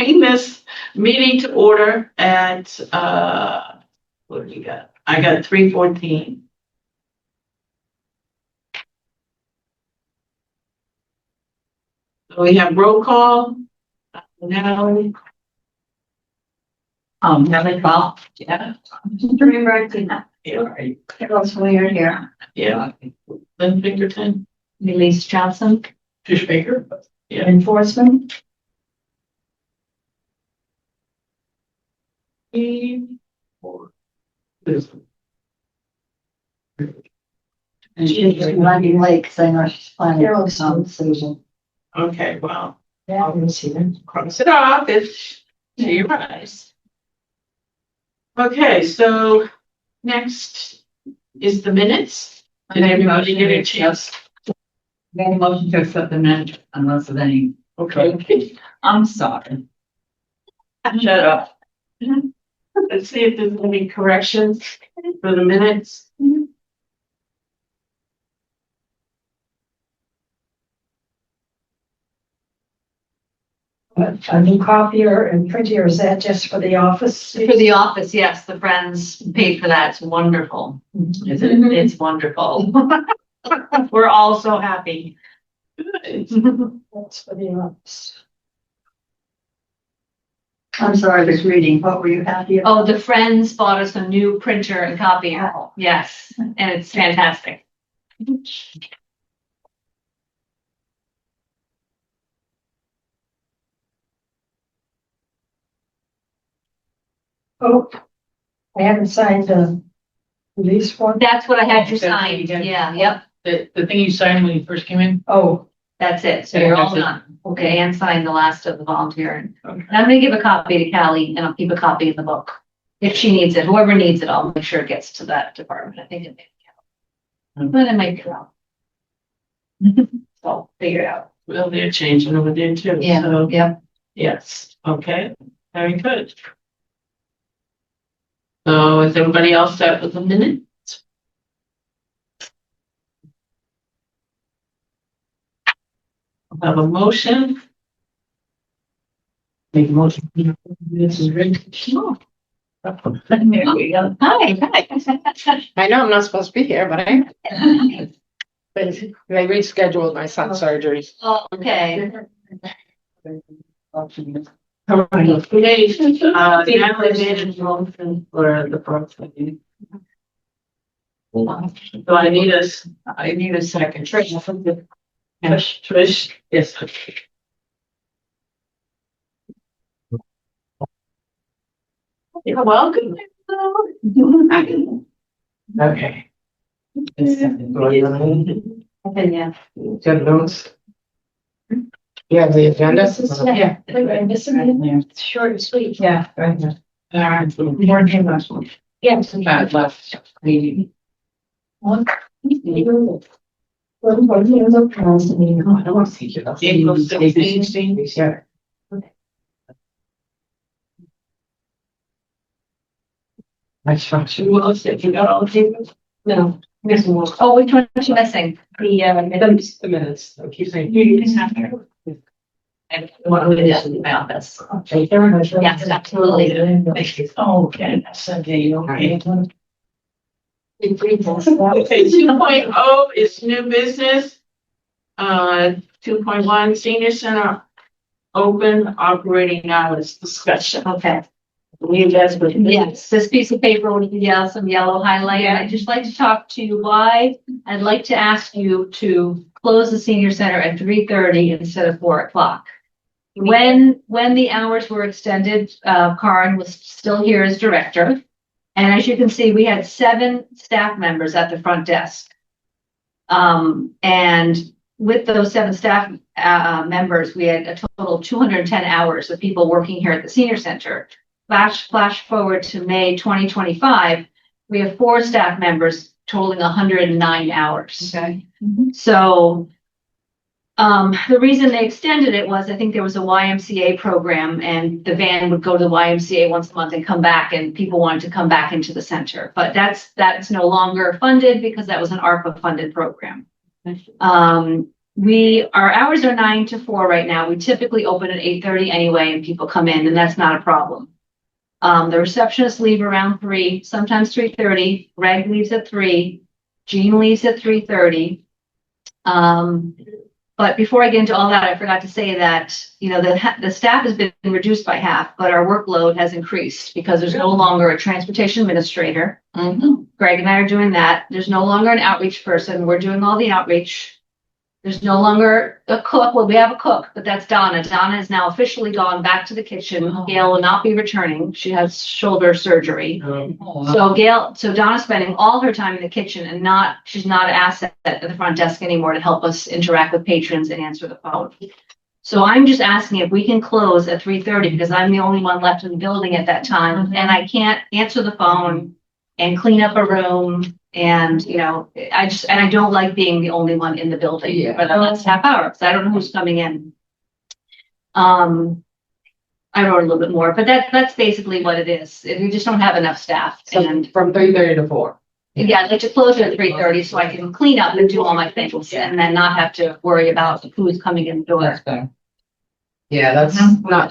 bring this meeting to order at, what do you got? I got 3:14. So we have roll call. Natalie. Natalie Paul. Yeah. Yeah, right. Carol's Williard here. Yeah. Lynn Pinkerton. Elise Johnson. Fish Baker. Yeah. Enforcement. And she's running late because I know she's planning a conversation. Okay, well, Yeah, I can see them. cross it off if she arrives. Okay, so next is the minutes. Did everybody get a chance? Any motion to accept the minutes unless there's any. Okay. I'm sorry. Shut up. Let's see if there's any corrections for the minutes. A new copier and printer, is that just for the office? For the office, yes, the Friends paid for that. It's wonderful. Is it? It's wonderful. We're all so happy. That's for the office. I'm sorry, I was reading. What were you happy about? Oh, the Friends bought us a new printer and copier. Yes, and it's fantastic. Oh, I haven't signed the release form. That's what I had you That's what sign. you did. Yeah, yep, The thing you signed when you first came in? Oh, that's it. So you're all That's it. done. Okay, and sign the last of the volunteering. Okay. And I'm gonna give a copy to Callie and I'll keep a copy in the book. If she needs it, whoever needs it, I'll make sure it gets to that department. I think it may be. But it might be wrong. So figure it out. Well, they're changing over there too. Yeah, So, yeah. yes, okay, very good. So is everybody else set with the minute? Have a motion. Make a motion. This is Rick. There we go. Hi, hi. I know I'm not supposed to be here, but they rescheduled my son's surgery. Oh, okay. Okay, Natalie made a motion for the first meeting. So I need a second. Trish, yes. You're welcome. Okay. Okay, yeah. Got notes? You have the agenda? yeah, I'm missing it. It's short and sweet. Yeah, right here. All right, more than last one. Yes. Bad left. Meeting. One. One years of counseling. I don't want to see you. April 16. Yeah. I shot you. Well, if you got all the papers? No. Missing one. Oh, which one is she missing? The minutes. I keep saying. And one of it is in my office. Okay, very much. Yes, absolutely. Oh, okay, that's okay, okay. Okay, Okay, 2.0 is new business. 2.1 senior center open operating hours discussion. Okay. You guys would. Yes, this piece of paper would be some yellow highlight. And I'd just like to talk to you why I'd like to ask you to close the senior center at 3:30 instead of 4 o'clock. When the hours were extended, Karen was still here as director. And as you can see, we had 7 staff members at the front desk. And with those 7 staff members, we had a total of 210 hours of people working here at the senior center. Flash forward to May 2025, we have 4 staff members totaling 109 hours. Okay. So the reason they extended it was I think there was a YMCA program and the van would go to the YMCA once a month and come back, and people wanted to come back into the center. But that's no longer funded because that was an ARPA funded program. our hours are 9 to 4 right now. We typically open at 8:30 anyway, and people come in, and that's not a problem. The receptionists leave around 3, sometimes 3:30. Greg leaves at 3. Jean leaves at 3:30. But before I get into all that, I forgot to say that, the staff has been reduced by half, but our workload has increased because there's no longer a transportation administrator. Greg and I are doing that. There's no longer an outreach person. We're doing all the outreach. There's no longer a cook. Well, we have a cook, but that's Donna. Donna has now officially gone back to the kitchen. Gail will not be returning. She has shoulder surgery. So Donna's spending all her time in the kitchen and she's not an asset at the front desk anymore to help us interact with patrons and answer the phone. So I'm just asking if we can close at 3:30 because I'm the only one left in the building at that time and I can't answer the phone and clean up a room. And, I don't like being the only one in the building for the last half hour because I don't know who's coming in. I wrote a little bit more, but that's basically what it is. We just don't have enough staff. And From 3:30 to 4. yeah, I'd like to close it at 3:30 so I can clean up and do all my things and then not have to worry about who's coming in the door. That's fair. Yeah, that's not.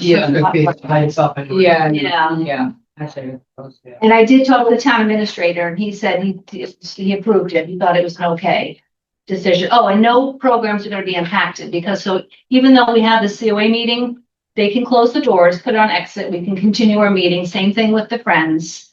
By itself anyway. Yeah. Yeah. I say, yeah. And I did talk to the town administrator and he said he approved it. He thought it was an okay decision. Oh, and no programs are going to be impacted because even though we have the COA meeting, they can close the doors, put it on exit. We can continue our meeting. Same thing with the friends.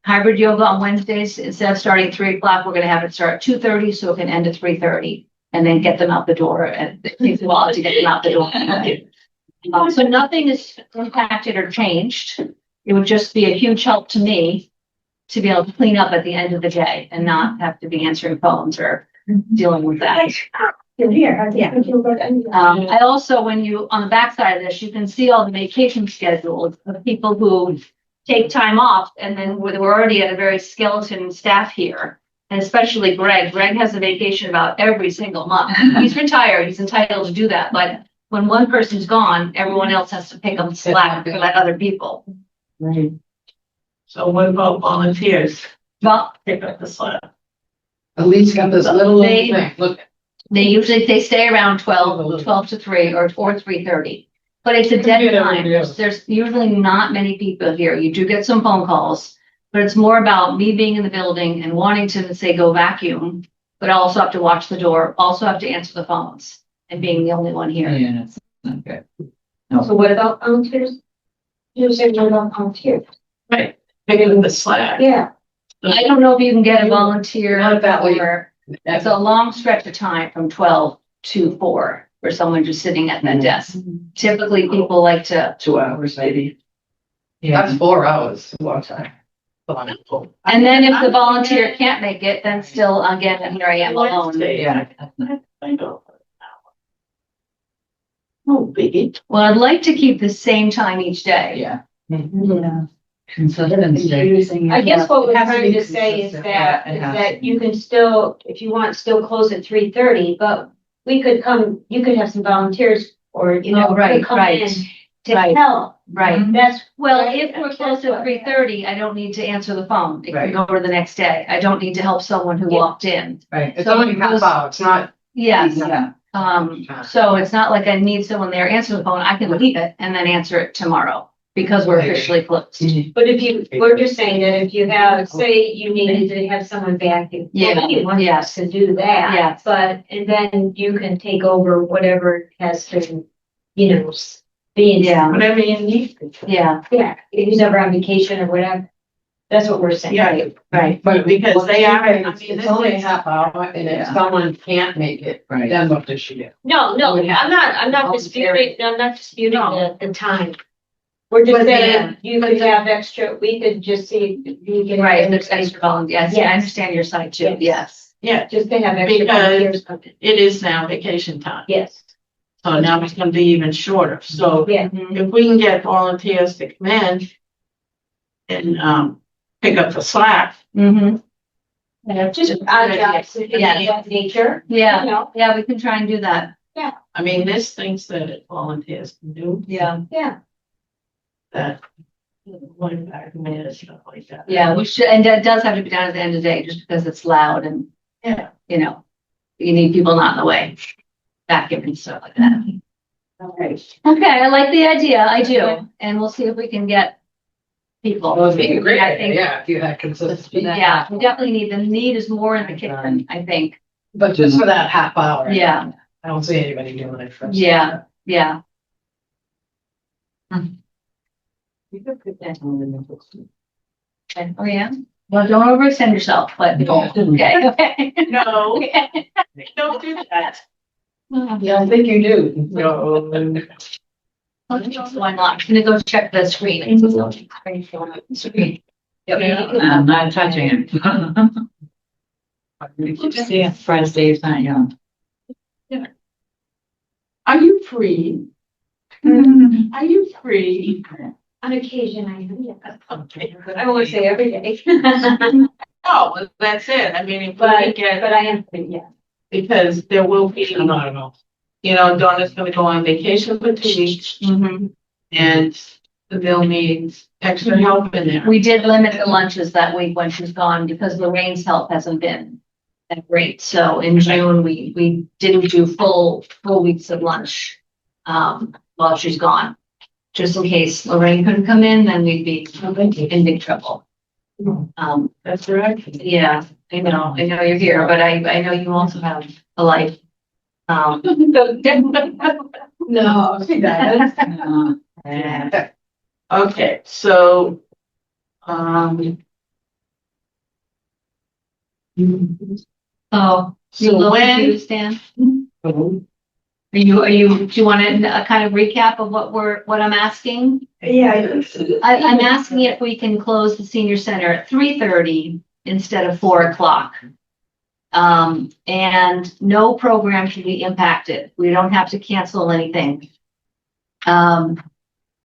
Hybrid yoga on Wednesdays, instead of starting at 3:00, we're going to have it start at 2:30 so it can end at 3:30 and then get them out the door. And it takes a while to get them out the door. So nothing is impacted or changed. It would just be a huge help to me to be able to clean up at the end of the day and not have to be answering phones or dealing with that. I also, when on the backside of this, you can see all the vacation schedules of people who take time off and then we're already at a very skeleton staff here. And especially Greg. Greg has a vacation about every single month. He's retired. He's entitled to do that. But when one person's gone, everyone else has to pick up the slack and let other people. Right. So what about volunteers? Well, Pick up the slack. At least got this little thing. Look. they stay around 12 to 3 or 3:30. But it's a dead time. There's usually not many people here. You do get some phone calls, but it's more about me being in the building and wanting to say go vacuum, but I also have to watch the door, also have to answer the phones and being the only one here. Yeah, that's not good. So what about volunteers? You said what about volunteers? Right. Pick up the slack. Yeah. I don't know if you can get a volunteer Not that way. or it's a long stretch of time from 12 to 4 for someone just sitting at that desk. Typically people like to, 2 hours maybe. That's 4 hours, a long time. and then if the volunteer can't make it, then still again, here I am alone. Yeah. I know. Oh, biggie. Well, I'd like to keep the same time each day. Yeah. Yeah. Consistency. I guess what we're It has to trying be to say is consistent. that, Yeah, it has to be. you can still, if you want, still close at 3:30, but you could have some volunteers or, Oh, right, could come right, in to right. help. Right. That's, Well, Right, if we're that's close to what- 3:30, I don't need to answer the phone. It can Right. go over the next day. I don't need to help someone who Yeah. walked in. Right, it's So only it half goes- hour, it's not. Yes. Yeah. So it's not like I need someone there answer the phone. I can leave it and then answer it tomorrow because we're Right. officially closed. but we're just saying that if you have, say you needed to have someone vacuum. Yeah, well, anyone yeah. has to do that. Yeah. But, and then you can take over whatever has been, being. Yeah. Whatever you need. Yeah, Yeah, if he's ever on vacation or whatever. That's what we're saying. Yeah. right. But because they are, I mean, It's only a half hour, and if Yeah. someone can't make it, Right. then what does she do? No, Yeah. I'm not disputing the time. We're just But saying, then- you could have extra, we could just see if you can. Right, if there's extra volunteers. Yes, I Yes. understand your side too. Yes. Yes. yeah, Just to have extra Because- volunteers. it is now vacation time. Yes, So now it's gonna be even shorter. So yeah, if we can get volunteers to come in and, pick up the slack. Mm-hmm. just odd jobs, if it's Yeah. that nature. Yeah, You know, yeah, we can try and do that. I mean, there's things that volunteers can do Yeah. yeah, that. One back and stuff like that. Yeah, we should, and that does have to be done at the end of the day just because it's loud and, Yeah. you need people not in the way. vacuum and stuff like that. Okay. Okay, I like the idea, I do, and we'll see if we can get people. Well, it'd be a great I idea, think- yeah, if you had consistency. Yeah, we definitely need, the need is more in the kitchen, I think. But just for that half hour. Yeah. I don't see anybody doing it for. Yeah, yeah. You could put that on the notebooks. Oh, yeah? Well, don't overextend yourself, but, okay, okay. No, Okay. don't do that. Yeah, I think you do. No. So I'm not, I'm gonna go check the screen. Screen. I'm not touching it. See, Fred Dave's not young. Are you free? Are you free? On occasion, I am, yeah. Okay. I won't say every day. Oh, well, that's it. I mean, if we But, get, but I am, yeah. because there will be, I'm not at all. you know, Donna's gonna go on vacation for 2 weeks and they'll need extra help in there. We did limit the lunches that week when she's gone because Lorraine's health hasn't been that great. So in June, we didn't do full weeks of lunch, while she's gone. Just in case Lorraine couldn't come in, then we'd be in big trouble. That's right. Yeah, I know you're here, but I know you also have a life. No, she doesn't. Okay, so, Oh, you so look when, confused, Dan? Do you want a kind of recap of what I'm asking? Yeah. I'm asking if we can close the senior center at 3:30 instead of 4:00. And no program should be impacted. We don't have to cancel anything.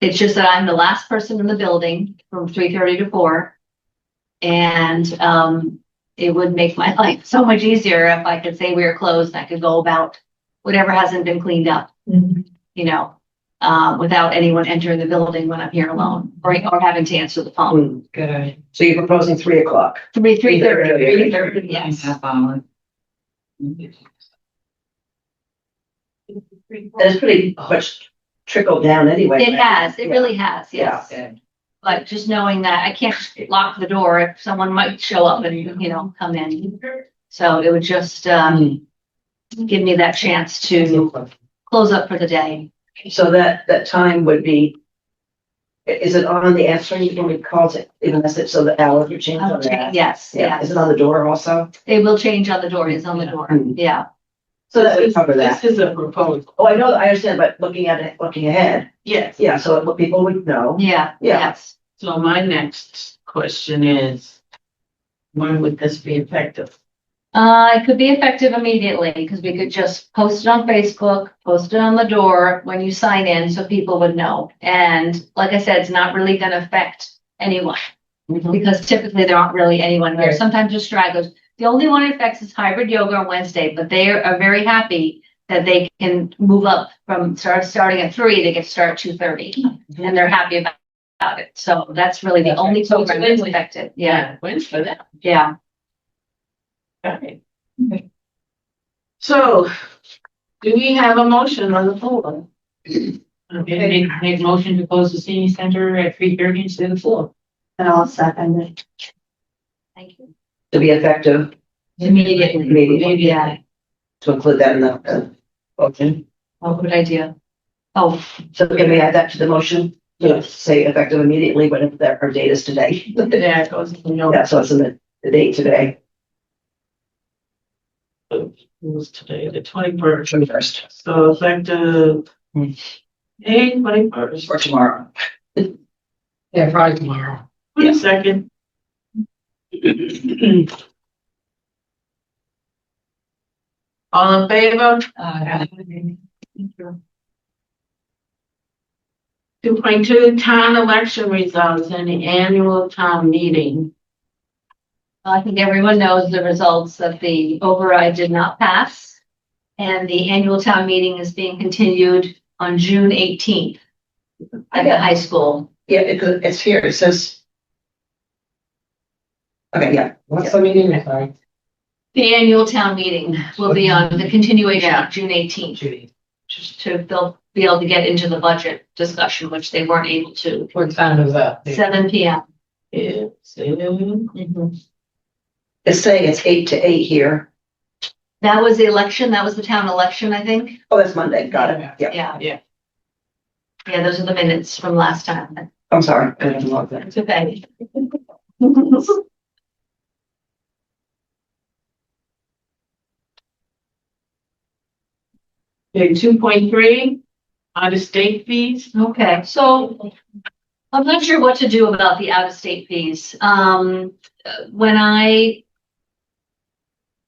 It's just that I'm the last person in the building from 3:30 to 4. And, it would make my life so much easier if I could say we were closed and I could go about whatever hasn't been cleaned up, you know, without anyone entering the building when I'm here alone or having to answer the phone. Good idea. So you're proposing 3:00? 3:30, yes. Half hour. That's pretty much trickled down anyway. It has, it really has, yes. Yeah. But just knowing that I can't just lock the door if someone might show up and, you know, come in. So it would just, give me that chance to close up for the day. So that time would be, is it on the answering when it calls it, even message, so the hour would change on that? Yes, Yeah, is yes. it on the door also? It will change on the door, it's on the door, yeah. So that would cover that. this is a proposal. Oh, I know, I understand, but looking at it, looking ahead, Yes. yeah, so what people would know. Yeah, Yeah. yes. So my next question is, when would this be effective? It could be effective immediately because we could just post it on Facebook, post it on the door when you sign in so people would know. And like I said, it's not really going to affect anyone because typically there aren't really anyone here. Right. Sometimes just stragglers. The only one it affects is hybrid yoga on Wednesday, but they are very happy that they can move up from starting at 3, they get to start at 2:30 and they're happy about it. So that's really the That's only right. So it's program that's win-win. affected. Yeah, Wins for them. yeah. Okay. So, do we have a motion on the floor? Okay, make motion to close the senior center at 3:30 instead of 4. And I'll second it. Thank you. To be effective, Immediately. Immediately. Yeah. to include that in the motion. Oh, good idea. Oh, So can we add that to the motion? To say effective immediately, but if our date is today. Yeah, it goes, you know, Yeah, so it's in the date today, it was today, the 21st. 21st, So effective, May 21st. or tomorrow. Yeah, probably tomorrow. Wait a second. All in favor? 2.2 town election results and the annual town meeting. I think everyone knows the results that the override did not pass. And the annual town meeting is being continued on June 18th at the high school. Yeah, it's here, it says. Okay, yeah, What's the meeting, sorry? The annual town meeting will be on the continuation of June 18th, just to be able to get into the budget discussion, which they weren't able to. What time is that? 7 p.m. It's, It's saying it's 8 to 8 here. That was the election. That was the town election, I think. Oh, that's Monday. Got it. Yeah. Yeah. Yeah. Yeah, those are the minutes from last time. I'm sorry. I didn't log that. It's okay. Okay, 2.3, out-of-state fees. Okay, so I'm not sure what to do about the out-of-state fees.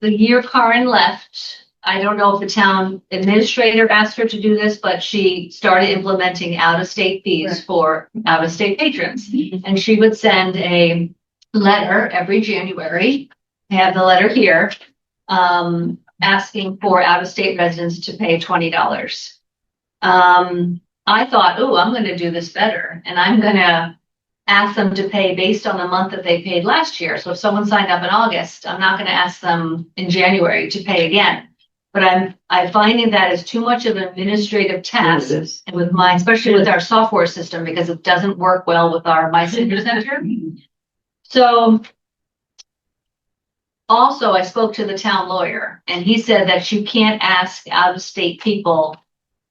The year Karen left, I don't know if the town administrator asked her to do this, but she started implementing out-of-state fees for out-of-state patrons. And she would send a letter every January. I have the letter here, asking for out-of-state residents to pay $20. I thought, oh, I'm gonna do this better, and I'm gonna ask them to pay based on the month that they paid last year. So if someone signed up in August, I'm not gonna ask them in January to pay again. But I'm finding that is too much of an administrative task, and with especially with our software system, because it doesn't work well with our My Senior Center. So also, I spoke to the town lawyer, and he said that you can't ask out-of-state people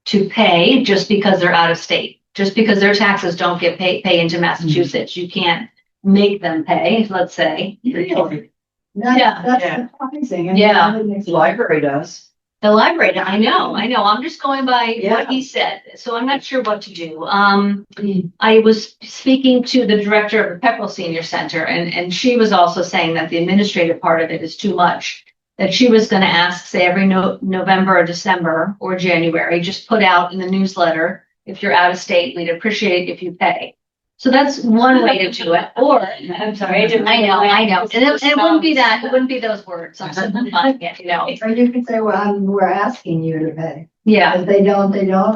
to pay just because they're out of state. Just because their taxes don't get pay into Massachusetts, you can't make them pay, let's say. Really? Yeah. That's surprising. And Yeah. that makes- The library does. The library, I know. I'm just going by Yeah. what he said, so I'm not sure what to do. I was speaking to the director of the Pepperell Senior Center, and she was also saying that the administrative part of it is too much. That she was gonna ask, say, every November or December or January, just put out in the newsletter, if you're out of state, we'd appreciate if you pay. So that's one way to do it, or, I'm sorry. I know, and it wouldn't be that, it wouldn't be those words, I'm simplifying it, Or you could say, well, we're asking you to pay. Yeah. If they don't,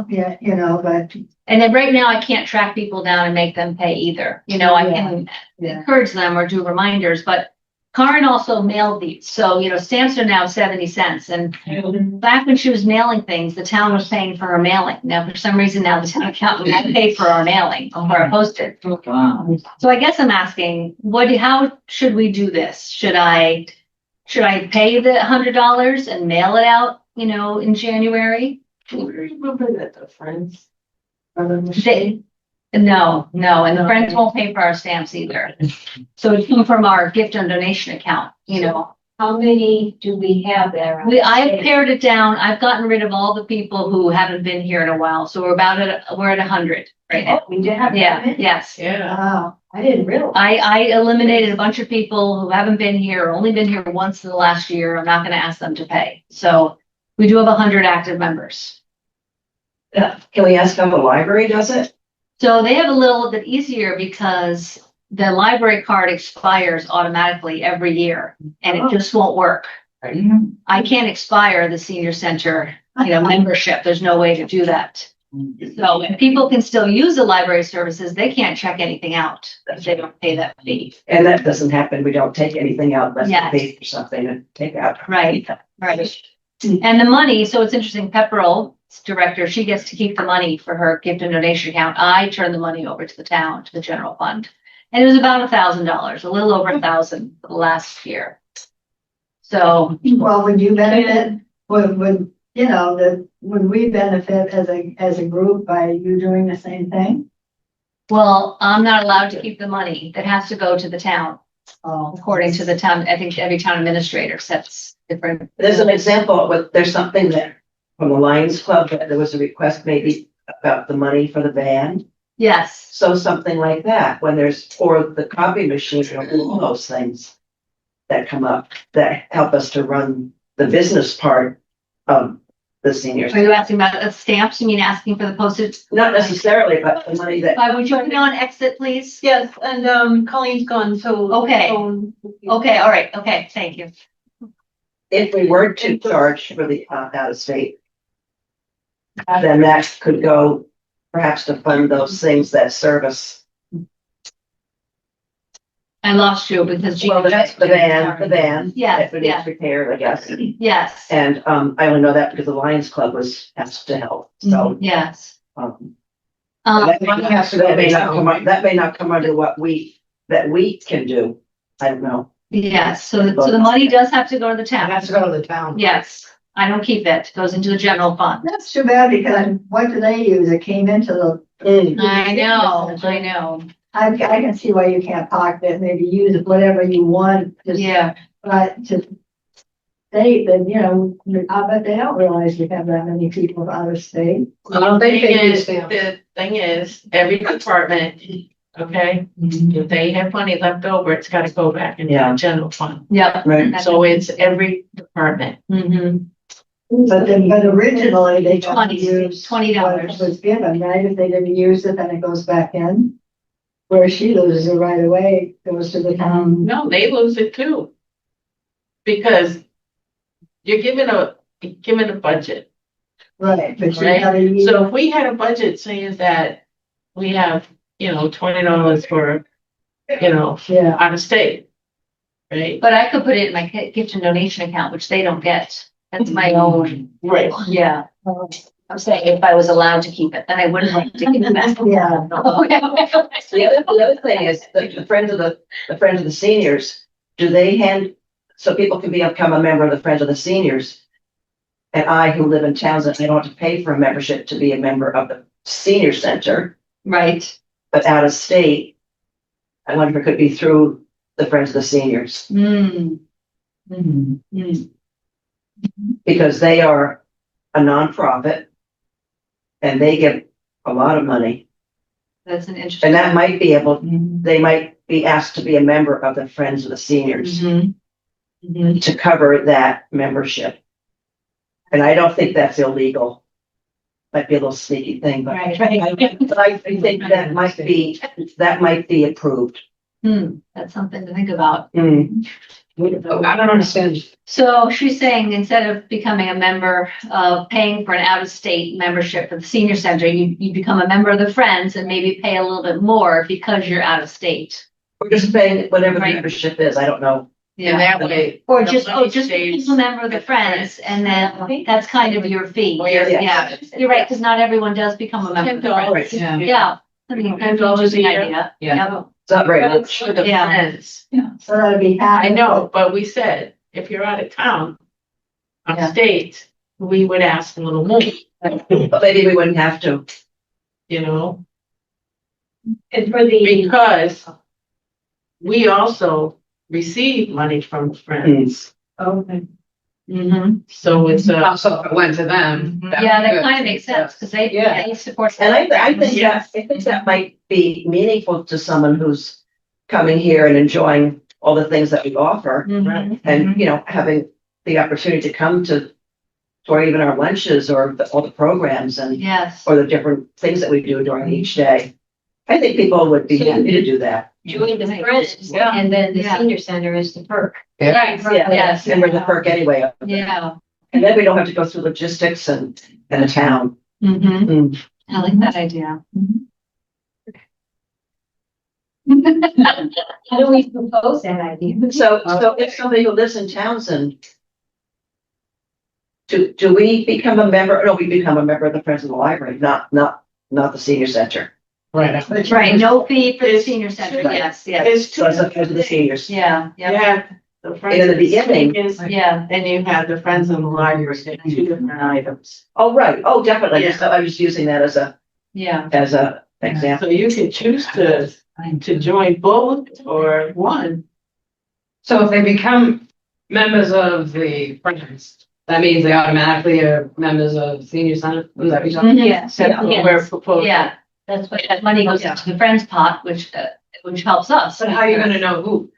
yeah, but, And then right now I can't track people down and make them pay either. I can yeah. encourage them or do reminders, but Karen also mailed these. So, stamps are now 70 cents. And back when she was mailing things, the town was paying for her mailing. Now, for some reason now the town accountant had to pay for our mailing, for our postage. So I guess I'm asking, how should we do this? Should I pay the $100 and mail it out, in January? Remember that the friends. No, and the friends won't pay for our stamps either. So it came from our gift and donation account, How many do we have there? I've pared it down. I've gotten rid of all the people who haven't been here in a while. So we're at 100 right now. We did have. Yeah, yes. Yeah. Wow. I didn't realize. I eliminated a bunch of people who haven't been here, or only been here once in the last year. I'm not going to ask them to pay. So we do have 100 active members. Can we ask how the library does it? So they have a little bit easier because the library card expires automatically every year and it just won't work. I can't expire the senior center, membership. There's no way to do that. So if people can still use the library services, they can't check anything out if they don't pay that fee. And that doesn't happen. We don't take anything out unless Yes. we pay for something to take out. Right. And the money, so it's interesting, Pepperell's director, she gets to keep the money for her gift and donation account. I turn the money over to the town, to the general fund. And it was about $1,000, a little over 1,000 for the last year. So, Well, would you benefit, would we benefit as a group by you doing the same thing? well, I'm not allowed to keep the money. That has to go to the town, Oh, according to the town. I think every town administrator sets different. There's an example with, there's something there from the Lions Club, that there was a request maybe about the money for the band. Yes. So something like that, when there's, or the copy machine, all those things that come up that help us to run the business part of the seniors. Are you asking about the stamps? You mean asking for the postage? Not necessarily, but the money that, Would you be on exit, please? Yes, and Colleen's gone, so. Okay. Okay, all right. Okay, thank you. if we were to charge for the out of state, then that could go perhaps to fund those things that service. I lost you because. Well, that's the van. Yes, That yeah. needs repaired, I guess. Yes. And, I only know that because the Lions Club was asked to help, so. Yes. That Money has to go may to not town. that may not come under what that we can do. I don't know. Yes, so the money does have to go to the It town. has to go to the town. Yes, I don't keep it, it goes into the general fund. That's too bad because what do they use? It came into the. I know. I can see why you can't pocket it, maybe use it whatever you want, just, Yeah, but to state that, you know, I bet they don't realize we have that many people out of state. Well, they pay these stamps. The thing is, every department, okay, if they have money left over, it's gotta go back into Yeah. the general fund. yeah. Right. So it's every department. But originally they got to $20 use $20. what was given, right? If they didn't use it, then it goes back in. Where she loses it right away, goes to the town. No, they lose it too. Because you're given a budget, Right, but you right? gotta use. So if we had a budget saying that we have, $20 for, Yeah, out of state, right? But I could put it in my gift and donation account, which they don't get. That's my own. Right. Yeah. I'm saying if I was allowed to keep it, then I wouldn't have to keep it back. Yeah. The other thing is the friends of the seniors, do they so people can become a member of the Friends of the Seniors? And I, who live in Townsend, I don't have to pay for a membership to be a member of the senior center, Right. but out of state, I wonder if it could be through the Friends of the Seniors, Mm. Mm. because they are a nonprofit and they give a lot of money. That's an interesting. And that might be they might be asked to be a member of the Friends of the Seniors to cover that membership. And I don't think that's illegal. Might be a little sneaky thing, but Right. but I think that might be approved. That's something to think about. I don't understand. So she's saying instead of becoming a member of paying for an out-of-state membership for the senior center, you become a member of the Friends and maybe pay a little bit more because you're out of state. We're just paying whatever the Right. membership is. I don't know. And that way. Or the just, money just stays become a member of the with Friends and then that's kind of your fee. Oh, yeah. Yeah, you're right, because not everyone does become a member of the Friends. $10. Yeah. Yeah. I mean, $10 a year. idea. Yeah. It's not very But it's much. for the Yeah. friends. so that'd be half. I know, but we said, if you're out of town, out Yeah. of state, we would ask a little more, But maybe we wouldn't have to. And for the, because we also receive money from friends. okay. So it's a, Also, if it went to them. that'd Yeah, be that good. kind of makes sense because Yeah. they support. And I think Yes. that might be meaningful to someone who's coming here and enjoying all the things that we offer. Mhm. And, having the opportunity to come to, or even our lunches or all the programs and, Yes. or the different things that we do during each day. I think people would be happy to do that. Join the Friends, Yeah. and then the Yeah. senior center is the perk. Right, yes. And we're the perk anyway. Yeah. And then we don't have to go through logistics and a town. Mhm. I like that idea. How do we propose that idea? So if somebody who lives in Townsend, do we become a member? No, we become a member of the Friends of the Library, not the senior center. Right. Right, no fee for the It's- senior center, Right. yes, yes. it's So it's because of the seniors. Yeah, yeah, Yeah. The And friends in the of beginning- seniors, yeah. and you have the friends of the library, they're two different items. Oh, right. Oh, definitely. Yeah. So I was using that as a Yeah. example. So you could choose to join both or one. So if they become members of the Friends, that means they automatically are members of senior center? Is that what you're talking? Yes. That's what we're proposing. Yeah, that's what, that money goes into the Friends pot, which helps us. But how are you gonna know who?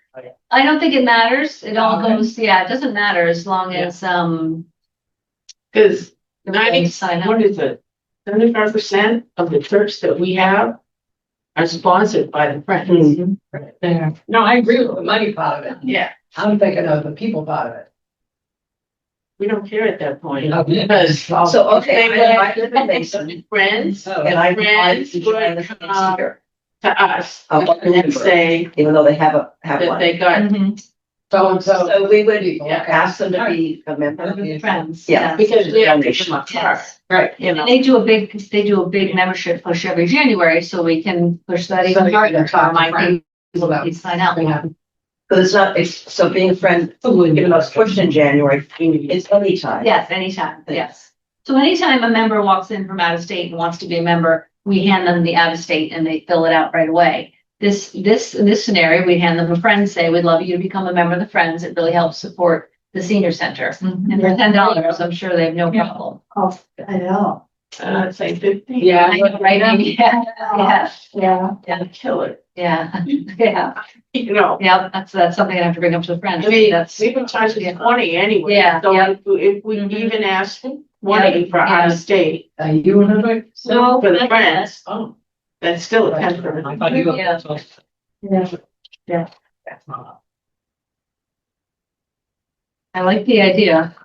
I don't think it matters. It all Okay. goes, yeah, it doesn't matter as long as, Cause everybody sign up. what is it? 75% of the trips that we have are sponsored by the friends. Yeah. No, I agree with the money part of it. Yeah, I'm thinking of the people part of it. we don't care at that point. Okay. Because So, okay, They I live in Mason friends, Oh. and I friends to join the would Friends come here. to us Of what and member, say even though they have that one. they got, Mhm. So and so. So we would Yeah. ask them to be a member. Friends. Yeah. because we have to give them a card, Yes. Right. you know. And they do a big membership push every January, so we can push that So even you harder. can talk to Remind friends people about- please sign up. Yeah. But it's not, it's, so being a friend, even though it's pushed in January, it's anytime. Yes, anytime, yes. So anytime a member walks in from out of state and wants to be a member, we hand them the out of state and they fill it out right away. In this scenario, we hand them a friend, say, we'd love you to become a member of the Friends. It really helps support the senior center. And for $10, I'm sure they have no problem. Oh, I know. I'd say 15. Yeah. I know, right, Amy? Yeah, Yeah. And kill it, yeah, yeah, you know. yeah, that's something I have to bring up to the Friends. I mean, That's, we've been charging 20 anyway. Yeah, So yeah. if we Mhm. even ask 20 for out of state, Are you in it? No, for the not Friends, Oh. that's still a 10 for I thought you. Yeah. Yeah. I like the idea.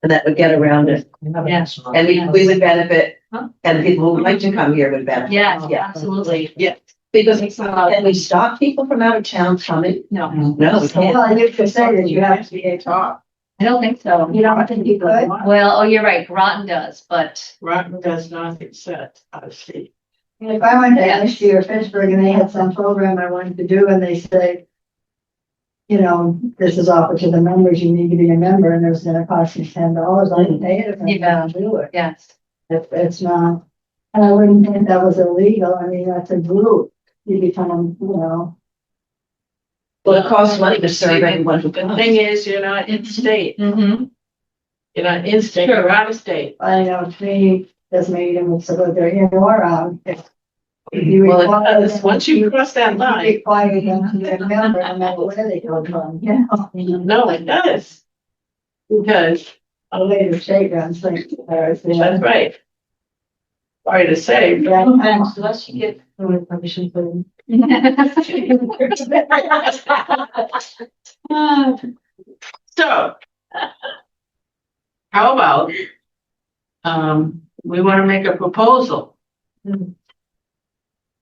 And that would get around it. Yes. And we would benefit, Huh? and the people who would like to come here would benefit. Yes, Yeah. absolutely. Because Makes a lot can of, we stop people from out of town coming? no, No, we can't. Well, you could say that you have to be a top. I don't think so. You don't think you could? Well, oh, you're right, Groton does, but Rotten does not accept out of state. If I went to NSU or Pittsburgh and they had some program I wanted to do and they say, you know, this is offered to the members, you need to be a member and it's gonna cost you $10, I can pay it if I Yeah. want to do it. yes. If it's not, and I wouldn't think that was illegal, I mean, that's a group, you become, you know. Well, it costs money to serve everyone who The comes. thing is, you're not in state, Mm-hmm. you're not in state, you're out of state. I know, to me, doesn't make any difference whether they're in or out. If you Well, it require does. them- Once you cross that you line, require them to be a member, no matter where they come from, you know. no, it does. Because, A later state runs things. that's right. Sorry to say, but Unless you get permission for them. so. How about, we wanna make a proposal.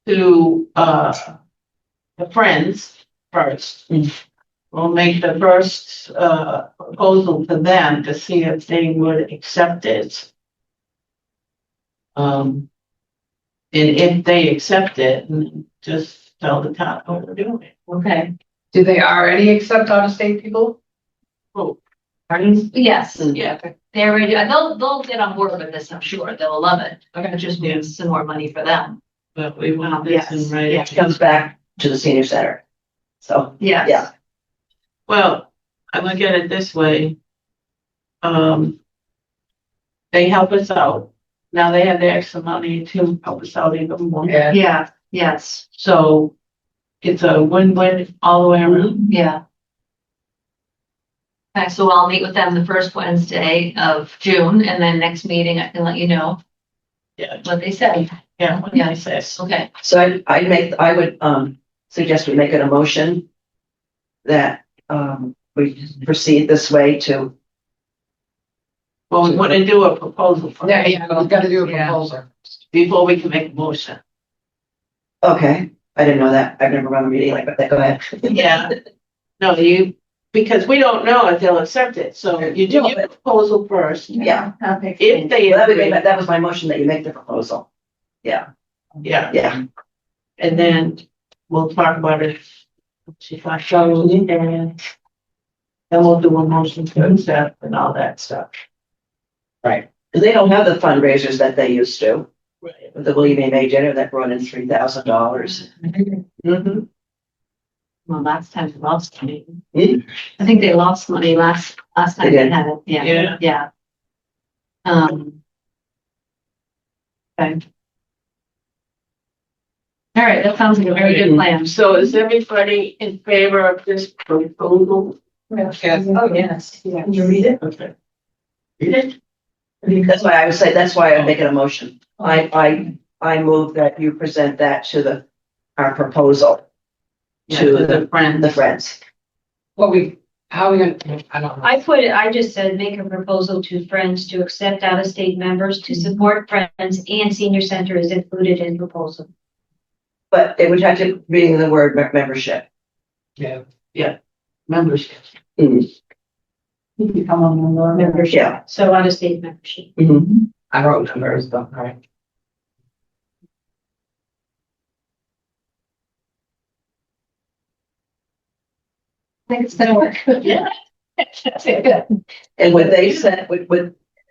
To, the Friends first. We'll make the first, proposal to them to see if they would accept it. And if they accept it, just tell the town what we're doing. Okay, Do they already accept out-of-state people? Oh, yes, yeah, they're ready, they'll get on board with this, I'm sure, they'll love it. It just Yeah. means some more money for them. but we want this in Yes, writing. It comes back to the senior center. So, Yes. yeah. Well, I look at it this way. They help us out. Now they have the extra money to help us out even more. Yeah. Yeah, yes, So it's a win-win all the way around. yeah. Okay, so I'll meet with them the first Wednesday of June, and then next meeting I can let you know Yeah, what they say. yeah, what I say. Okay, So I would, suggest we make it a motion that, we proceed this way to, Well, we want to do a proposal first Yeah, we've got to do a proposal. before we can make a motion. okay, I didn't know that. I've never run a meeting like that. Go ahead. Yeah. No, because we don't know if they'll accept it. So you do your proposal first. Yeah. That makes If sense. they Well, agree, that was my motion that you make the proposal. yeah, Yeah. and then we'll talk about it. If I show you, and then we'll do a motion to accept and all that stuff. Right. They don't have the fundraisers that they used to. Right. The William A. May dinner that brought in $3,000. Mm-hmm. well, last time they lost money. Hmm? I think they lost money last time They they did. had it, yeah, Yeah. yeah. Okay. All right, that sounds like a very good plan. So is everybody in favor of this proposal? Yes. Oh, yes, yeah. Can you read it? Okay. Read it? That's why I would say, that's why I'd make it a motion. I move that you present that to our proposal Yeah, to the friend. the Friends. How are we gonna, I don't know. I just said, make a proposal to Friends to accept out-of-state members to support Friends and Senior Center is included in proposal. But it would have to be the word membership. Yeah. Membership. You become a member. Membership, Yeah. so out of state membership. Mhm. I wrote numbers, but, all right. I think it's gonna work. Yeah. And would they send,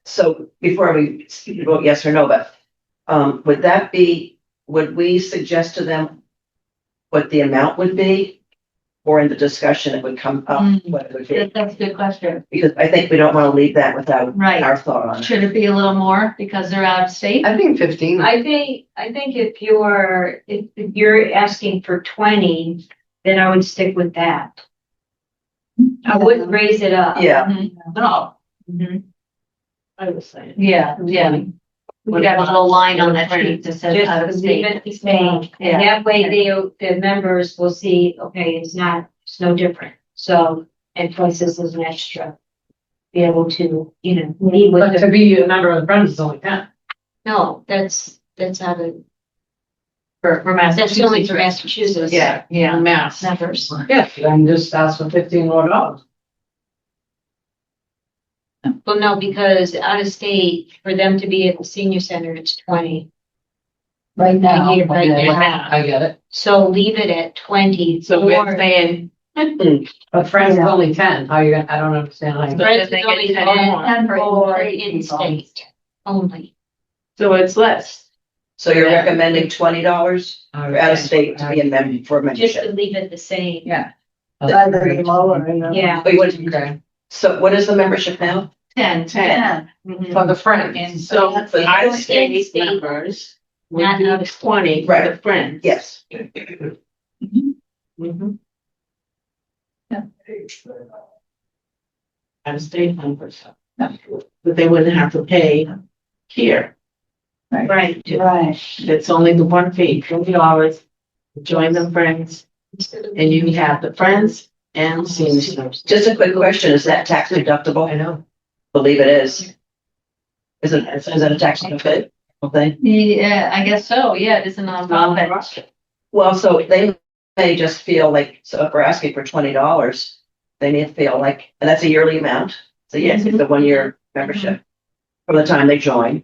so before we vote yes or no, but, would that be, would we suggest to them what the amount would be? Or in the discussion, it would come up what it would be? That's a good question. Because I think we don't want to leave that without Right. our thought on it. Should it be a little more because they're out of state? I think 15. I think if you're asking for 20, then I would stick with that. I wouldn't raise it up. Yeah, No, Mhm. I was saying. Yeah, yeah. We could have a little line on that sheet that says out of Just leave state. it the same, Yeah. and that way the members will see, okay, it's no different, so, and prices is an extra. Be able to, meet But with to the, be a member of the Friends is only 10. no, that's out of, For that's only Massachusetts. for Massachusetts. Yeah, yeah. Mass. Members. Yeah, then just ask for $15 more. Well, no, because out of state, for them to be at the senior center, it's 20 Right a now. year, right Yeah, now. I get it. So leave it at 20. So we're or- saying, But Friends is Yeah. only 10. How you gonna, I don't understand how you. But Friends they is get only 10 10 for or in-state in-state only. so it's less. so you're Yeah. recommending $20 for out of state to be a member for Just to membership. leave it the same. Yeah. Rather than lower, Yeah. But what, Okay. so what is the membership now? 10. 10. Mhm. For the Friends. So that's the out of state in-state, members would not out be of state. 20 for the friends. Yes. Mhm. Out of state members. But they wouldn't have to pay here. Right. Right. It's only the one fee, $20, join the friends, and you have the friends and senior centers. Just a quick question, is that tax deductible? I know. Believe it is. Is it a tax deductible thing? Yeah, I guess so. Yeah, it is a nonprofit. Well, so they may just feel like, so if we're asking for $20, they may feel like, and that's a yearly amount. So yes, it's a 1-year membership from the time they join.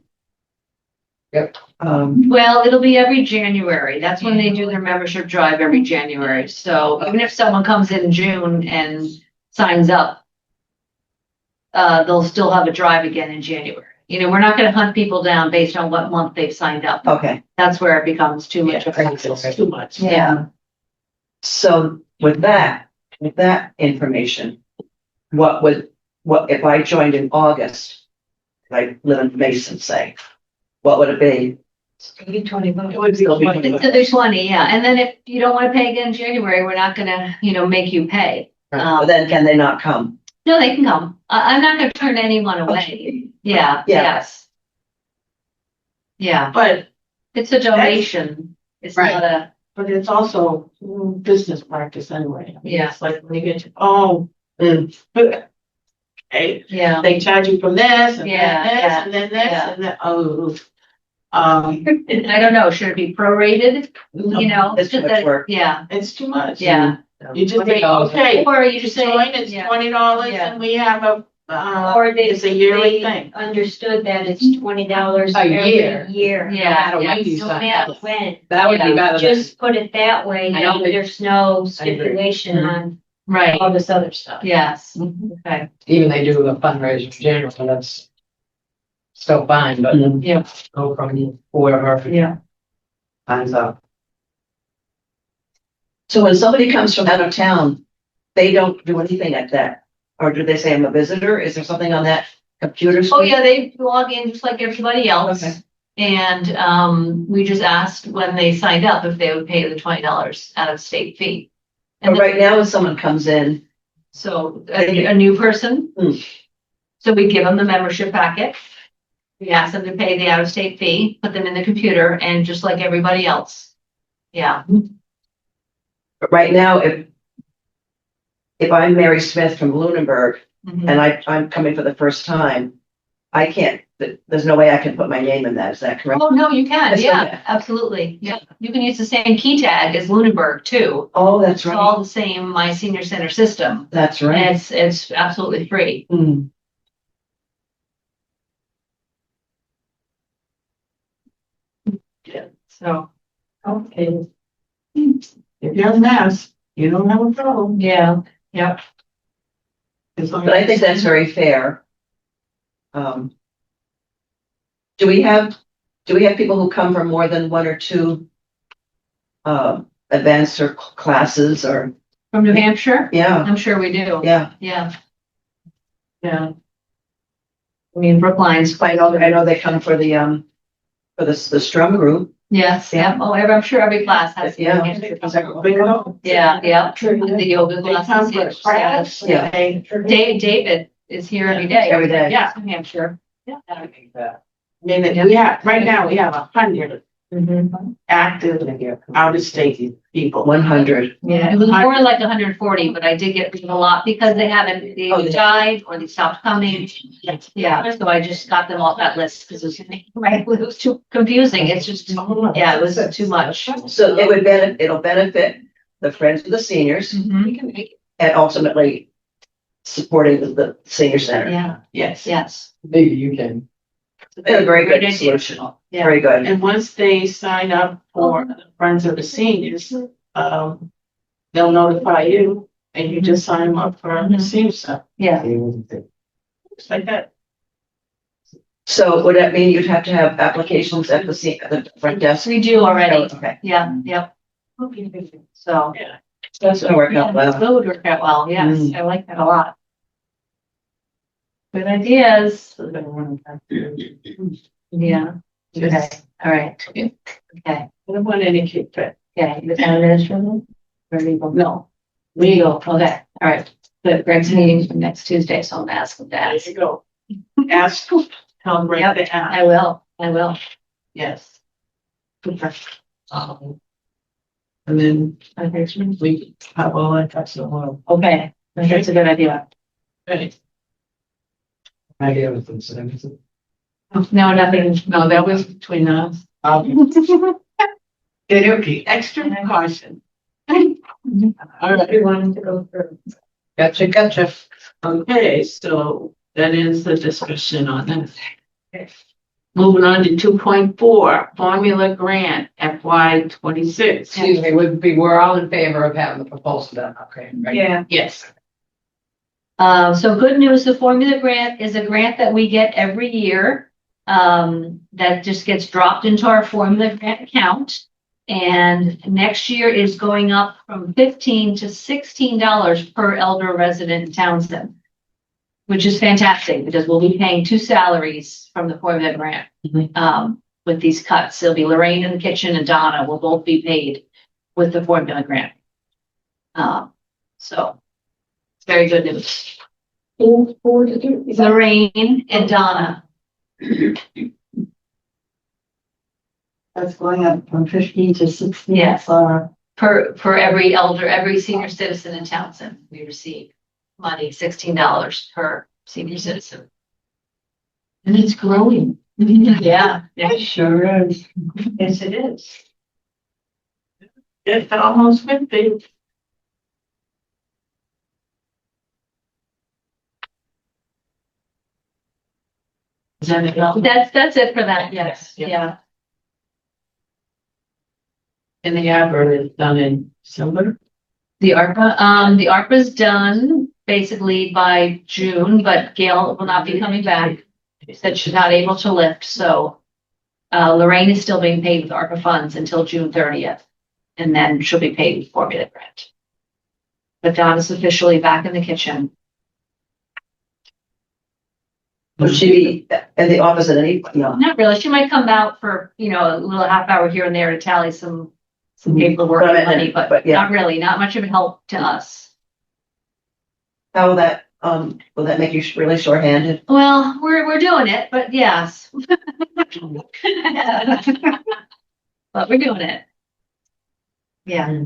Yep. Well, it'll be every January. That's when they do their membership drive every January. So even if someone comes in June and signs up, they'll still have a drive again in January. We're not gonna hunt people down based on what month they've signed up. Okay, That's where it becomes too much of a. It's too much. Yeah. so with that information, what if I joined in August, like live in Mason, say, what would it be? Maybe $20. It would be So 20. there's 20, yeah. And then if you don't want to pay again in January, we're not gonna, make you pay. But then can they not come? No, they can come. I'm not gonna turn anyone away. Yeah, Yeah. yes. Yeah, But, it's a donation. It's Right. not a, but it's also business practice anyway. I mean, Yeah. It's like when you get, hey, yeah. they charge you from this and Yeah, then this yeah, and then this yeah. and then, oh. I don't know, should it be prorated? No, It's too just much work. Yeah, it's too much. yeah. You just say, $20. okay, Or you you just join, say, it's yeah. $20 Yeah. and we have a, Or they, it's a yearly they thing. understood that it's $20 A every year. year. Yeah, No matter yeah. when you No sign matter up. when. That would be Yeah. better than. Just put it that way, I don't and think- there's no I agree. stipulation on Right, all this other stuff. yes, Mm-hmm. okay, Even they do a fundraiser in January, so that's still fine, but Mhm. yeah, go from whoever yeah. signs up. So when somebody comes from out of town, they don't do anything like that? Or do they say I'm a visitor? Is there something on that computer Oh, screen? yeah, they log in just like everybody else. Okay. And, we just asked when they signed up if they would pay the $20 out of state fee. And But right now, when someone comes in, So a new person. Hmm. So we give them the membership packet. We ask them to pay the out-of-state fee, put them in the computer, and just like everybody else. Yeah, but right now, if I'm Mary Smith from Lunenburg mhm, and I'm coming for the first time, I can't, there's no way I can put my name in that, is that correct? Oh, no, you can, Yes, yeah, okay. absolutely, yeah. You can use the same key tag as Lunenburg too. Oh, that's It's right, all the same My Senior Center system. that's And right. it's absolutely free. Hmm. So, Okay. If you're a mess, you don't have a problem. yeah, yep. But I think that's very fair. Do we have people who come from more than one or two events or classes or, From New Hampshire? yeah, I'm sure we do. yeah. Yeah. Yeah. I mean, Brookline's, I know they come for the strum group. yes, yeah. Oh, I'm sure every class has. Yeah. Yeah, yeah. The yoga They come classes. for yeah. class. Yeah. David is here every day. Every day. Yeah, New Hampshire. Yeah. I mean, we have, right now, we have 100 Mhm. active out-of-state people. 100. Yeah, it was more like 140, but I did get a lot because they Oh, they died or they stopped coming. Yeah, so I just got them off that list because it was too confusing. It's just, yeah, it was too much. So it'll benefit the Friends of the Seniors Mhm. and ultimately supporting the senior center. Yeah, Yes. yes. Maybe you can. It's a very Great good idea. solution. Yeah. Very good. And once they sign up for the Friends of the Seniors, they'll notify you and you just sign them up for the Mhm. senior stuff. Yeah. Just like that. So would that mean you'd have to have applications at the front desk? We do already. Okay, Yeah, yep. So. that's gonna work out well. That would work out well, yes. Mm. I like that a lot. Good ideas. Yeah. Okay, all right. Okay, I don't want any kickback. okay. The town administrator? Or legal? No. Legal, okay, all right. The Greg's meeting for next Tuesday, so I'm gonna ask him to There ask. you go. Ask, tell them right Yep, there. I will, I will. Yes. Okay. And then Okay, we have all that types of work. okay, that's a good idea. Right. Maggie, everything, so everything. No, nothing, No, that was between us. Okay, extra caution. All right. We wanted to go through. Gotcha. Okay, so that is the discussion on that. Moving on to 2.4, formula grant FY 26. Excuse me, we're all in favor of having the proposal done, okay? Right? Yeah. Yes. So good news, the formula grant is a grant that we get every year. That just gets dropped into our formula grant account. And next year is going up from $15 to $16 per elder resident in Townsend. Which is fantastic because we'll be paying 2 salaries from the formula grant. With these cuts, it'll be Lorraine in the kitchen and Donna will both be paid with the formula grant. So it's very good news. Lorraine and Donna. That's going up from 15 to 16. Yes. For Per every senior citizen in Townsend, we receive money, $16 per senior citizen. And it's growing. Yeah, It sure is. yes, it is. It's almost 50. Is that it? That's it for that, yes, Yeah. yeah. And the advert is done in December? The ARPA's done basically by June, but Gail will not be coming back. She said she's not able to lift, so Lorraine is still being paid with ARPA funds until June 30th. And then she'll be paid with formula grant. But Donna's officially back in the kitchen. Would she be in the office at any, no? Not really. She might come out for, a little half hour here and there to tally some paperwork and money, but yeah. not really, not much of a help to us. How will that make you really shorthanded? Well, we're doing it, but yes. But we're doing it. Yeah.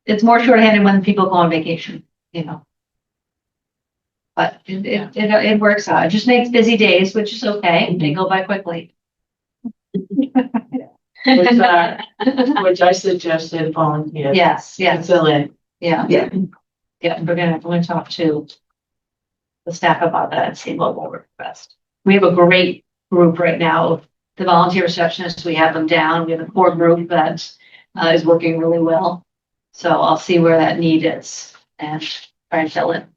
It's more shorthanded when people go on vacation, But it works out. It just makes busy days, which is okay. They go by quickly. Which I suggested volunteers. Yes, To yes, fill in. yeah. Yeah. Yeah, we're gonna talk to the staff about that and see what will work best. We have a great group right now. The volunteer receptionists, we have them down. We have a core group that is working really well. So I'll see where that need is and try and fill it.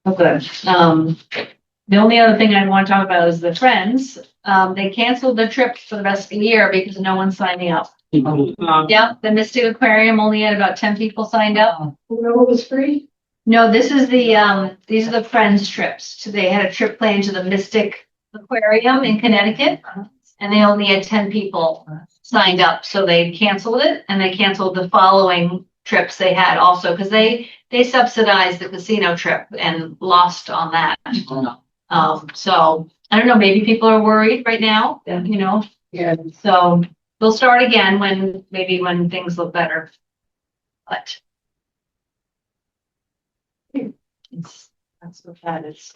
Okay, the only other thing I want to talk about is the Friends. They canceled the trip for the rest of the year because no one's signing up. Yeah, the Mystic Aquarium only had about 10 people signed up. You know what was free? No, this is the, these are the Friends trips. So they had a trip planned to the Mystic Aquarium in Connecticut. And they only had 10 people signed up, so they canceled it, and they canceled the following trips they had also, because they subsidized the casino trip and lost on that. So I don't know, maybe people are worried right now, you know? Yeah. So they'll start again maybe when things look better. But that's what that is.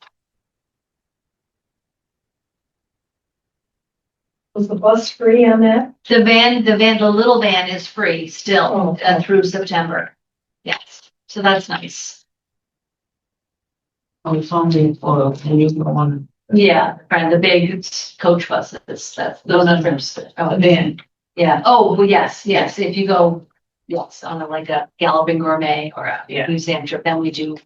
Was the bus free on that? The little van is free still through September. Yes, so that's nice. Oh, it's only for, and you don't want Yeah, and the big coach buses, those are trips. a van. Yeah, oh, well, yes, if you go, yes, on a Galloping Gourmet or a Yeah. museum trip, then we do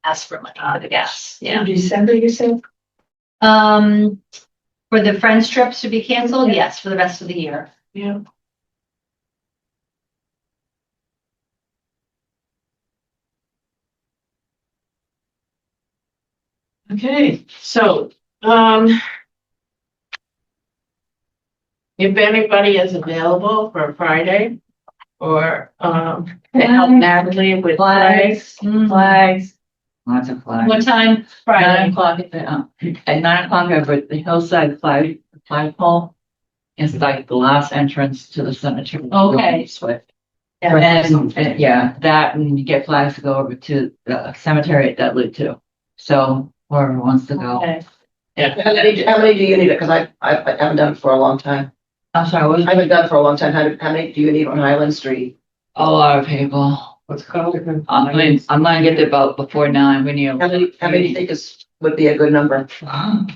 ask for money for the gas, yeah. In December, you said? For the Friends trips to be canceled, yes, for the rest of the year. Yeah. Okay, so, if anybody is available for Friday or, to help Natalie with flags. Flags, lots of flags. What time 9 Friday? o'clock at 9 o'clock over the hillside flagpole is like the last entrance to the cemetery. Okay. Swift. Yeah. And yeah, that and you get flags to go over to the cemetery at Dudley too. So whoever wants to go. Okay. How many do you need? Because I haven't done it for a long time. I'm sorry, what was I haven't done it for a long time. How many do you need on Highland Street? a lot of people. What's called? I'm gonna get there about before 9 when you. How many do you think would be a good number?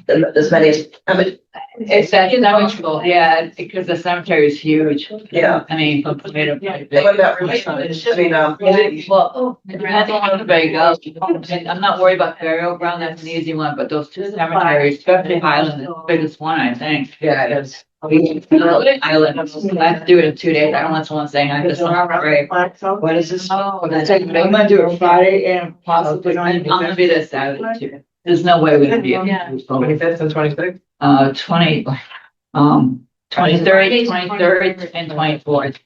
As many as, how many? It's that negotiable, yeah, because the cemetery is huge. Yeah. I mean, from tomato. And what about release? I mean, Well, it depends on where everybody goes. And I'm not worried about burial ground, that's an easy one, but those two cemeteries, especially Highland, is the biggest one, I think. yeah, it is. Island, I have to do it in 2 days, I don't want someone saying I just want to pray. What is this? I'm gonna do it Friday and possibly, I'm gonna be there Saturday too. There's no way we can be. Yeah. 25th and 26th? 23rd, 23rd and 24th.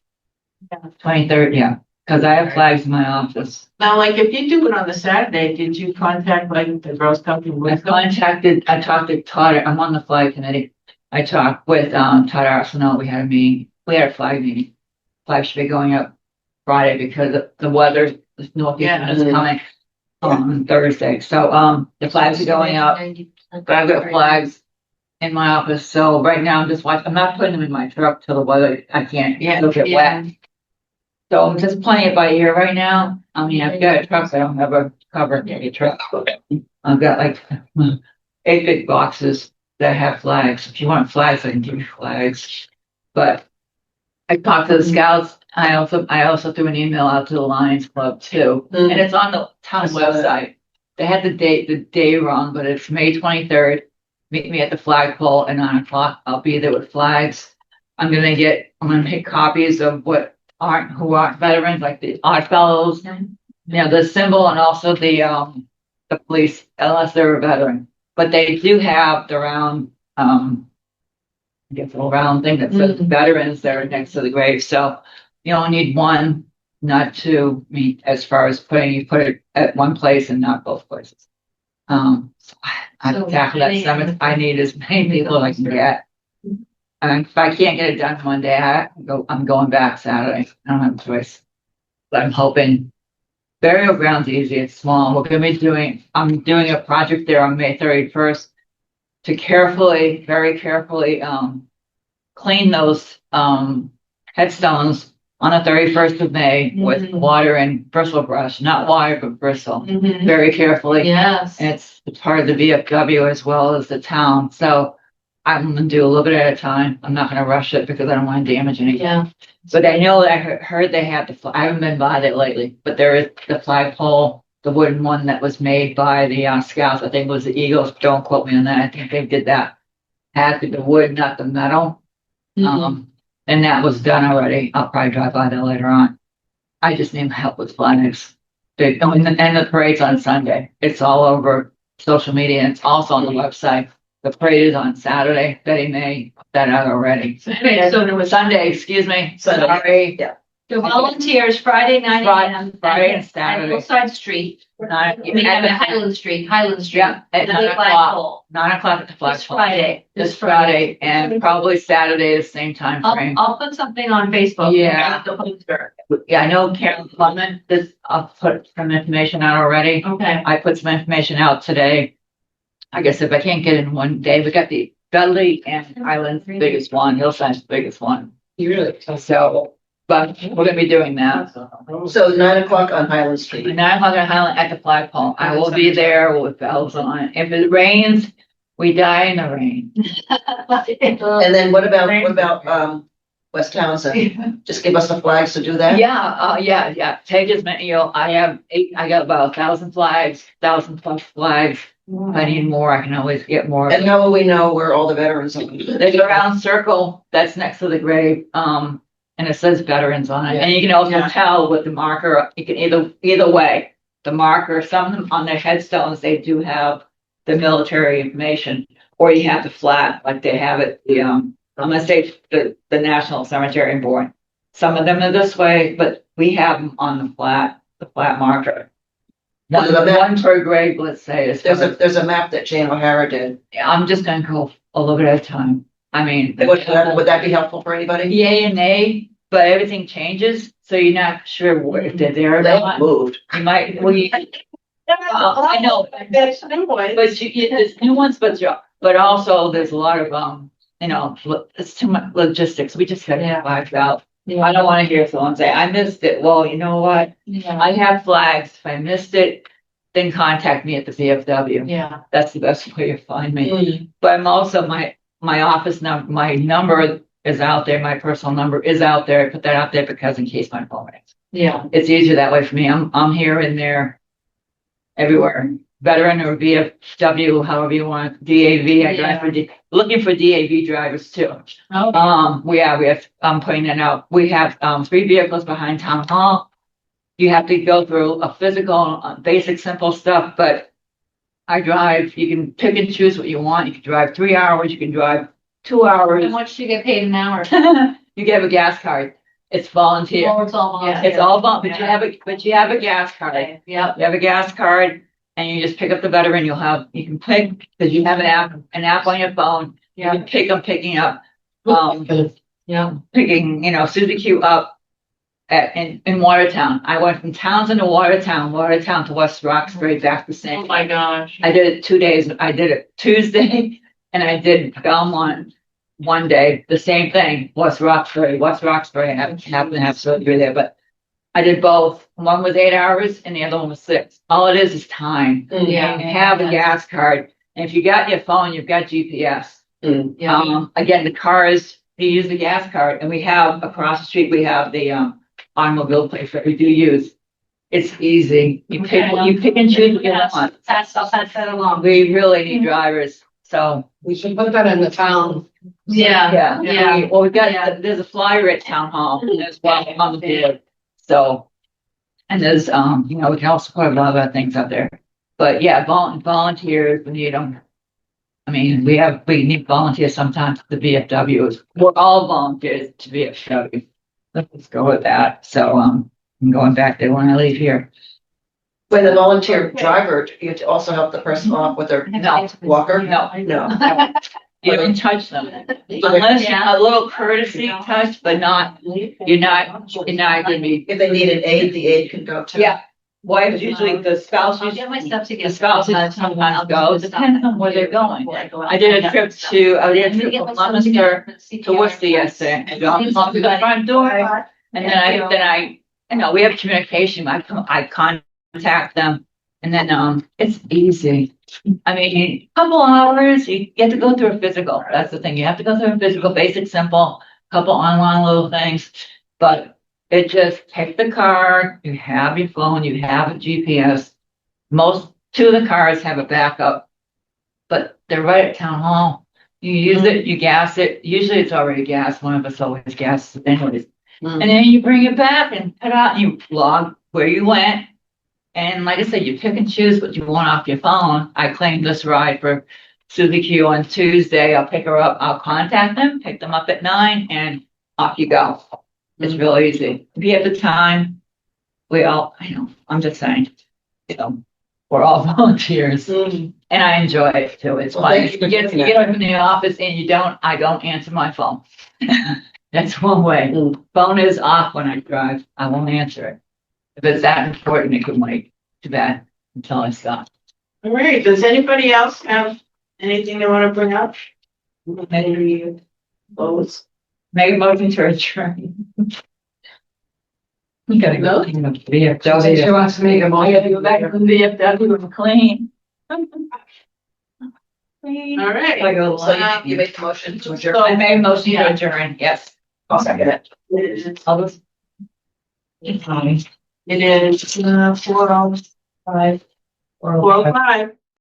23rd, yeah, because I have flags in my office. Now, like, if you do it on the Saturday, did you contact like the Girl Scout and I talked to Todd, I'm on the flag committee. I talked with, Todd Arsenault, we had a meeting, we had a flag meeting. Flag should be going up Friday because of the weather, the northeast is coming on Thursday. So, the flags are going up, but I've got flags in my office. So right now I'm just watching, I'm not putting them in my truck till the weather, I can't look at wet. So I'm just playing it by ear right now. I mean, I've got a truck, I don't have a cover in a truck. I've got like 8 big boxes that have flags. If you want flags, I can give you flags. But I talked to the scouts. I also threw an email out to the Lions Club too. And it's on the town website. They had the day wrong, but it's May 23rd. Meet me at the flagpole at 9 o'clock. I'll be there with flags. I'm gonna make copies of who aren't veterans, like the Odd Fellows, the symbol, and also the police, unless they're a veteran. But they do have the round, I guess a little round thing that says veterans there next to the grave. So you only need one, not two. I mean, as far as put it at one place and not both places. So I tackle that summit. I need as many people as I can get. And if I can't get it done Monday, I'm going back Saturday. I don't have a choice. But I'm hoping Burial ground's easy, it's small. We're gonna be I'm doing a project there on May 31st to carefully, very carefully, clean those, headstones on the 31st of May with water and bristle brush, not wire, but bristle, very carefully. Yes. And it's part of the VFW as well as the town, so I'm gonna do a little bit at a time. I'm not gonna rush it because I don't want to damage anything. Yeah. But I know that I heard they have I haven't been by there lately, but there is the flagpole, the wooden one that was made by the Scouts. I think it was the Eagles. Don't quote me on that. I think they did that. Had the wood, not the metal. And that was done already. I'll probably drive by there later on. I just need help with flags. And the parade's on Sunday. It's all over social media and it's also on the website. The parade is on Saturday. Betty May put that out already. Okay, so it was Sunday, excuse me. Sunday. Sorry. Yeah. the volunteers Friday, 9 a.m. Friday and Saturday. Hillside Street. I mean, Highland Street. Yeah, at The 9 o'clock. flagpole. 9 o'clock at the This flagpole. Friday. This Friday and probably Saturday, the same time frame. I'll put something on Facebook. Yeah. Yeah, I know Carolyn Plumman, I'll put some information out already. Okay. I put some information out today. I guess if I can't get in one day, we got the Dudley and Highland's the biggest one, Hillside's the biggest one. You really. So, but we're gonna be doing that. So 9 o'clock on Highland Street. 9 o'clock at Highland at the flagpole. I will be there with bells on. If it rains, we die in the rain. And then what about West Townsend? Just give us the flags to do that? Yeah. Take as many, I got about 1,000 flags, 1,000 plus flags. If I need more, I can always get more. And how will we know where all the veterans are? There's a round circle that's next to the grave, and it says veterans on it. And you can also tell with the marker, you can either way, the marker, some of them on their headstones, they do have the military information, or you have the flat, like they have it, I'm gonna say the National Cemetery Board. Some of them are this way, but we have them on the flat marker. One per grave, let's say. There's a map that Jane O'Hara did. I'm just gonna go a little bit at a time. I mean. Would that be helpful for anybody? Yay and nay, but everything changes, so you're not sure if they're there or They not. moved. You might, I know, That's new one. but there's new ones, but also there's a lot of, it's too much logistics. We just gotta have flags out. I don't wanna hear someone say, I missed it. Well, you know what? I have flags. If I missed it, then contact me at the VFW. Yeah. That's the best way to find me. But I'm also, my office number, my number is out there. My personal number is out there. I put that out there because in case my phone rings. Yeah. It's easier that way for me. I'm here and there, everywhere. Veteran or VFW, however you want, DAV. I drive for looking for DAV drivers too. We have, I'm putting it out. We have 3 vehicles behind town hall. You have to go through a physical, basic, simple stuff, but I drive, you can pick and choose what you want. You can drive 3 hours, you can drive 2 hours. How much do you get paid an hour? You get a gas card. It's volunteer. Oh, it's all volunteer. It's all volunteer, but you have a gas card. Okay. Yep, you have a gas card and you just pick up the veteran. You can pick, because you have an app on your phone. You can pick, I'm picking up, picking, Suzy Q up in Watertown. I went from Townsend to Watertown to West Roxbury, back the same. Oh my gosh. I did it 2 days. I did it Tuesday and I did Belmont one day, the same thing, West Roxbury. I happen to have surgery there, but I did both. One was 8 hours and the other one was 6. All it is time. Yeah. You have a gas card. And if you got your phone, you've got GPS. Again, the cars, you use the gas card, and we have across the street, we have the automobile place that we do use. It's easy. You pick and choose what you want. Pass that along. We really need drivers. So We should put that in the town. Yeah. Well, we've got, there's a flyer at town hall as well on the board. So, and there's, we can also put a lot of other things out there. But yeah, volunteers, we need them. I mean, we need volunteers sometimes at the VFWs. We're all volunteers to VFW. Let's go with that. So, I'm going back there when I leave here. When the volunteer driver, you have to also help the person off with their walker? No. No. You don't touch them unless a little courtesy touch, but not. You're not gonna be. If they need an aid, the aid can go too. Yeah. wives usually, the spouse I'll usually, get my stuff the together. spouses sometimes go, depends on where they're going. I did a trip from Leominster to Worcester yesterday. I drove them up to the front door, and then I, you know, we have communication. I contact them, and then, it's easy. I mean, couple hours, you get to go through a physical. That's the thing. You have to go through a physical, basic, simple, couple online little things, but it just take the card, you have your phone, you have a GPS. Two of the cars have a backup, but they're right at town hall. You use it, you gas it. Usually it's already gas. One of us always gasses it anyways. Mm. And then you bring it back and put out and you log where you went. And like I said, you pick and choose what you want off your phone. I claimed this ride for Suzy Q on Tuesday. I'll pick her up. I'll contact them, pick them up at 9, and off you go. It's real easy. If you have the time, I know, I'm just saying, you know, we're all volunteers. Mm. And I enjoy it too. It's Well, fun. thank you You for get doing up in the office and I don't answer my phone. That's one way. Mm. Phone is off when I drive. I won't answer it. If it's that important, it can wait. Too bad until I stop. All right, does anybody else have anything they want to bring up? Maybe close. Make a motion to adjourn. You gotta go. She wants to make a I motion. gotta go back to the VFW and clean. All Clean. right. I go So line. you make the motion to adjourn. I made a motion to adjourn, yes. I'll second it. It is, All those. It's fine. 4:05. 4:05.